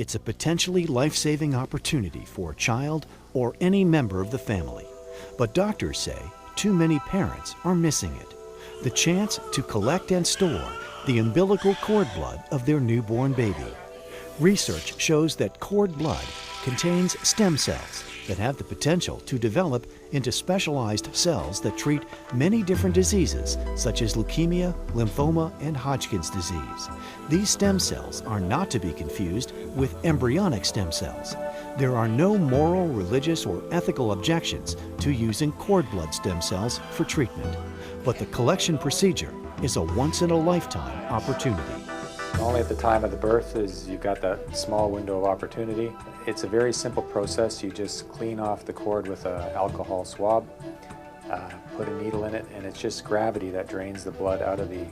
It's a potentially life-saving opportunity for a child or any member of the family. But doctors say too many parents are missing it. The chance to collect and store the umbilical cord blood of their newborn baby. Research shows that cord blood contains stem cells that have the potential to develop into specialized cells that treat many different diseases such as leukemia, lymphoma, and Hodgkin's disease. These stem cells are not to be confused with embryonic stem cells. There are no moral, religious, or ethical objections to using cord blood stem cells for treatment, but the collection procedure is a once-in-a-lifetime opportunity. Only at the time of the birth is you've got that small window of opportunity. It's a very simple process. You just clean off the cord with an alcohol swab, put a needle in it, and it's just gravity that drains the blood out of the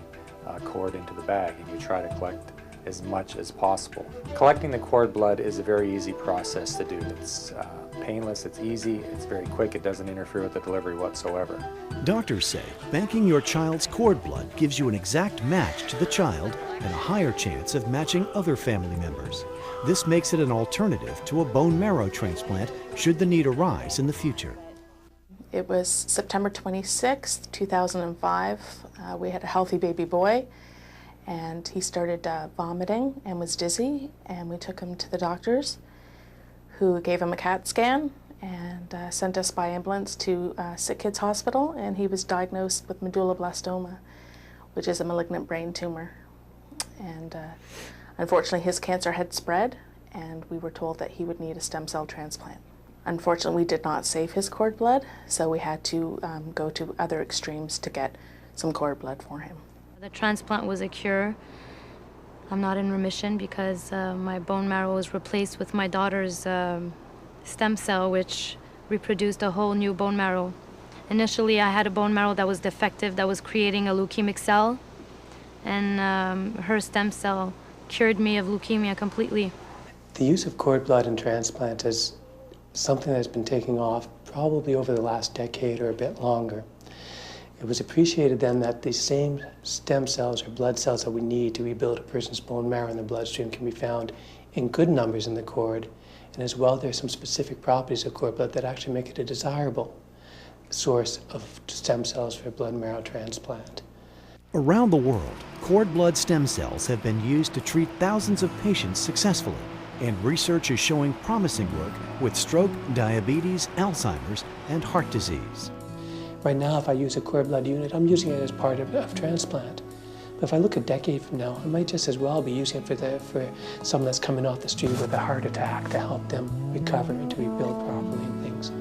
cord into the bag, and you try to collect as much as possible. Collecting the cord blood is a very easy process to do. It's painless, it's easy, it's very quick, it doesn't interfere with the delivery whatsoever. Doctors say banking your child's cord blood gives you an exact match to the child and a higher chance of matching other family members. This makes it an alternative to a bone marrow transplant should the need arise in the future. It was September 26th, 2005. We had a healthy baby boy, and he started vomiting and was dizzy, and we took him to the doctors, who gave him a CAT scan and sent us by ambulance to Sick Kids Hospital, and he was diagnosed with medulloblastoma, which is a malignant brain tumor. And unfortunately, his cancer had spread, and we were told that he would need a stem cell transplant. Unfortunately, we did not save his cord blood, so we had to go to other extremes to get some cord blood for him. The transplant was a cure. I'm not in remission because my bone marrow was replaced with my daughter's stem cell, which reproduced a whole new bone marrow. Initially, I had a bone marrow that was defective, that was creating a leukemic cell, and her stem cell cured me of leukemia completely. The use of cord blood in transplant is something that's been taking off probably over the last decade or a bit longer. It was appreciated then that the same stem cells or blood cells that we need to rebuild a person's bone marrow in the bloodstream can be found in good numbers in the cord. And as well, there's some specific properties of cord blood that actually make it a desirable source of stem cells for blood marrow transplant. Around the world, cord blood stem cells have been used to treat thousands of patients successfully, and research is showing promising work with stroke, diabetes, Alzheimer's, and heart disease. Right now, if I use a cord blood unit, I'm using it as part of transplant. But if I look a decade from now, I might just as well be using it for someone that's coming off the street with a heart attack to help them recover and to rebuild properly and things.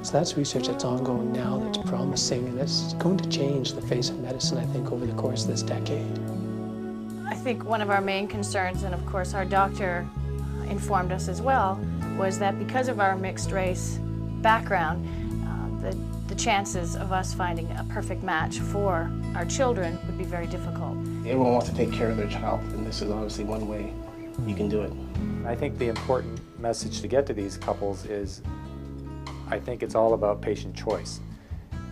So that's research that's ongoing now that's promising, and it's going to change the face of medicine, I think, over the course of this decade. I think one of our main concerns, and of course our doctor informed us as well, was that because of our mixed race background, the chances of us finding a perfect match for our children would be very difficult. Everyone wants to take care of their child, and this is obviously one way you can do it. I think the important message to get to these couples is, I think it's all about patient choice.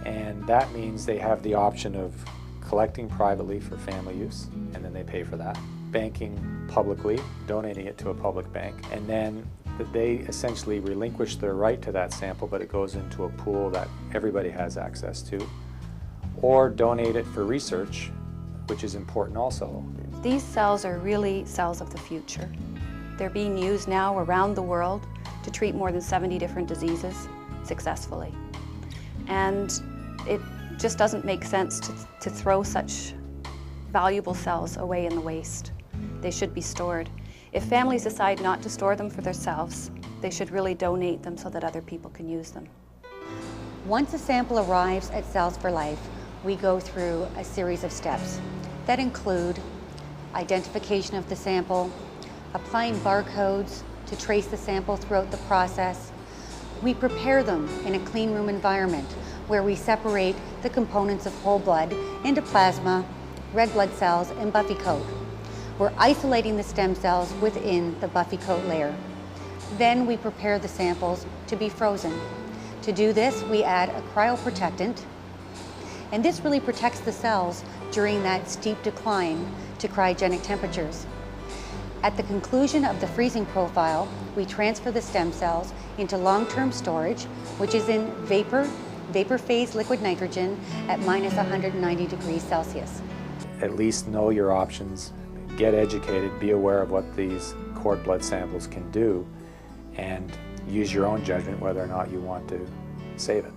And that means they have the option of collecting privately for family use, and then they pay for that. Banking publicly, donating it to a public bank, and then they essentially relinquish their right to that sample, but it goes into a pool that everybody has access to, or donate it for research, which is important also. These cells are really cells of the future. They're being used now around the world to treat more than 70 different diseases successfully. And it just doesn't make sense to throw such valuable cells away in the waste. They should be stored. If families decide not to store them for themselves, they should really donate them so that other people can use them. Once a sample arrives at Cells for Life, we go through a series of steps that include identification of the sample, applying barcodes to trace the sample throughout the process. We prepare them in a clean room environment where we separate the components of whole blood into plasma, red blood cells, and buffy coat. We're isolating the stem cells within the buffy coat layer. Then we prepare the samples to be frozen. To do this, we add a cryoprotectant, and this really protects the cells during that steep decline to cryogenic temperatures. At the conclusion of the freezing profile, we transfer the stem cells into long-term storage, which is in vapor phase liquid nitrogen at minus 190 degrees Celsius. At least know your options, get educated, be aware of what these cord blood samples can do, and use your own judgment whether or not you want to save it.